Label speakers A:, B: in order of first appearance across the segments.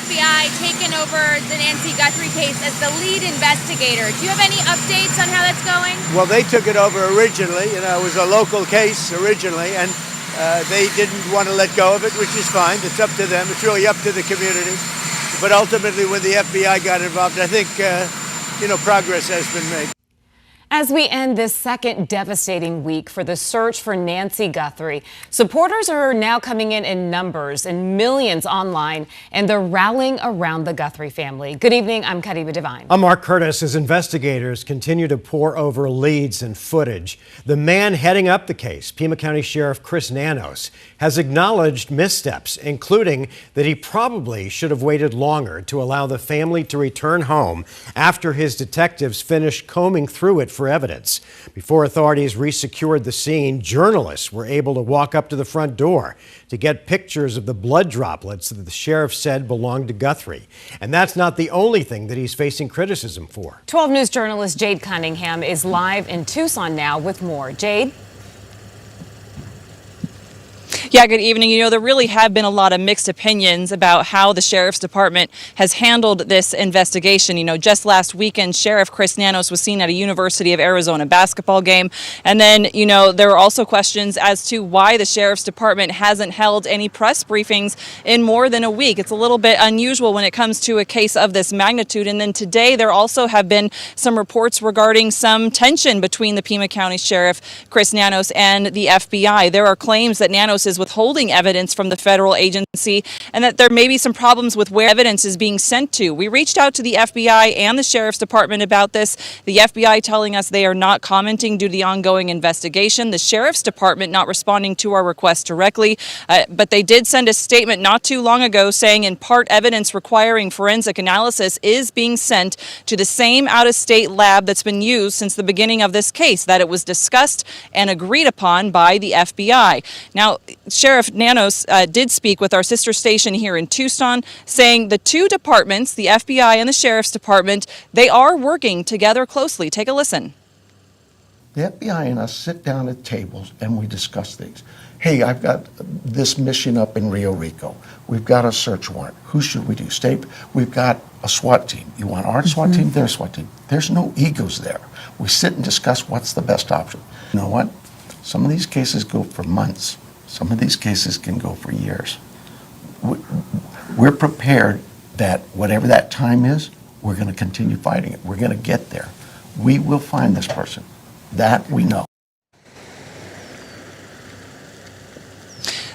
A: FBI taken over the Nancy Guthrie case as the lead investigator. Do you have any updates on how that's going?
B: Well, they took it over originally. It was a local case originally, and they didn't want to let go of it, which is fine. It's up to them. It's really up to the community. But ultimately, when the FBI got involved, I think, progress has been made.
C: As we end this second devastating week for the search for Nancy Guthrie, supporters are now coming in numbers and millions online, and they're rallying around the Guthrie family. Good evening. I'm Karima Devine.
D: I'm Mark Curtis. As investigators continue to pore over leads and footage, the man heading up the case, Pima County Sheriff Chris Nanos, has acknowledged missteps, including that he probably should have waited longer to allow the family to return home after his detectives finished combing through it for evidence. Before authorities resecured the scene, journalists were able to walk up to the front door to get pictures of the blood droplets that the sheriff said belonged to Guthrie. And that's not the only thing that he's facing criticism for.
C: 12 News journalist Jade Cunningham is live in Tucson now with more. Jade?
E: Yeah, good evening. There really have been a lot of mixed opinions about how the sheriff's department has handled this investigation. Just last weekend, Sheriff Chris Nanos was seen at a University of Arizona basketball game. And then, there were also questions as to why the sheriff's department hasn't held any press briefings in more than a week. It's a little bit unusual when it comes to a case of this magnitude. And then today, there also have been some reports regarding some tension between the Pima County Sheriff Chris Nanos and the FBI. There are claims that Nanos is withholding evidence from the federal agency and that there may be some problems with where evidence is being sent to. We reached out to the FBI and the Sheriff's Department about this. The FBI telling us they are not commenting due to the ongoing investigation. The Sheriff's Department not responding to our request directly, but they did send a statement not too long ago saying in part evidence requiring forensic analysis is being sent to the same out-of-state lab that's been used since the beginning of this case, that it was discussed and agreed upon by the FBI. Now, Sheriff Nanos did speak with our sister station here in Tucson, saying the two departments, the FBI and the Sheriff's Department, they are working together closely. Take a listen.
F: The FBI and us sit down at tables and we discuss things. Hey, I've got this mission up in Rio Rico. We've got a search warrant. Who should we do? State. We've got a SWAT team. You want our SWAT team? Their SWAT team. There's no egos there. We sit and discuss what's the best option. You know what? Some of these cases go for months. Some of these cases can go for years. We're prepared that whatever that time is, we're going to continue fighting it. We're going to get there. We will find this person. That we know.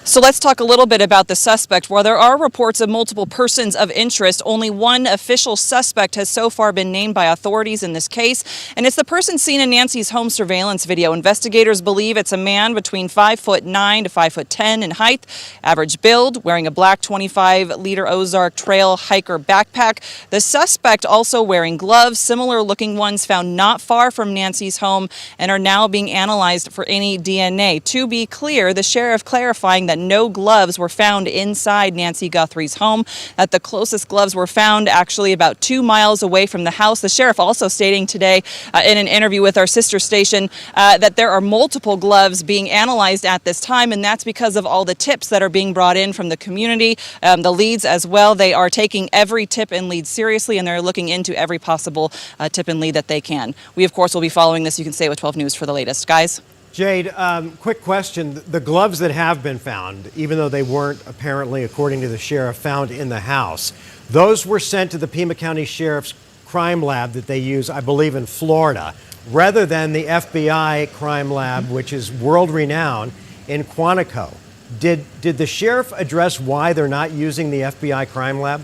E: So let's talk a little bit about the suspect. While there are reports of multiple persons of interest, only one official suspect has so far been named by authorities in this case, and it's the person seen in Nancy's home surveillance video. Investigators believe it's a man between 5'9" to 5'10" in height, average build, wearing a black 25-liter Ozark Trail hiker backpack. The suspect also wearing gloves, similar-looking ones found not far from Nancy's home, and are now being analyzed for any DNA. To be clear, the sheriff clarifying that no gloves were found inside Nancy Guthrie's home, that the closest gloves were found actually about 2 miles away from the house. The sheriff also stating today in an interview with our sister station that there are multiple gloves being analyzed at this time, and that's because of all the tips that are being brought in from the community, the leads as well. They are taking every tip and lead seriously, and they're looking into every possible tip and lead that they can. We, of course, will be following this. You can stay with 12 News for the latest. Guys?
D: Jade, quick question. The gloves that have been found, even though they weren't apparently, according to the sheriff, found in the house, those were sent to the Pima County Sheriff's crime lab that they use, I believe, in Florida, rather than the FBI crime lab, which is world-renowned, in Quantico. Did the sheriff address why they're not using the FBI crime lab?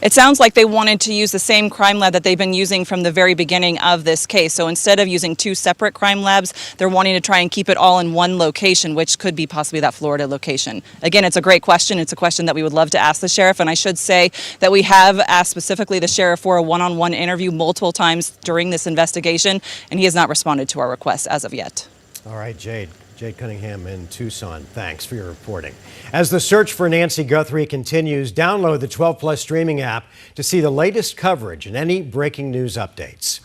E: It sounds like they wanted to use the same crime lab that they've been using from the very beginning of this case. So instead of using two separate crime labs, they're wanting to try and keep it all in one location, which could be possibly that Florida location. Again, it's a great question. It's a question that we would love to ask the sheriff. And I should say that we have asked specifically the sheriff for a one-on-one interview multiple times during this investigation, and he has not responded to our request as of yet.
D: All right, Jade Cunningham in Tucson, thanks for your reporting. As the search for Nancy Guthrie continues, download the 12 Plus streaming app to see the latest coverage and any breaking news updates.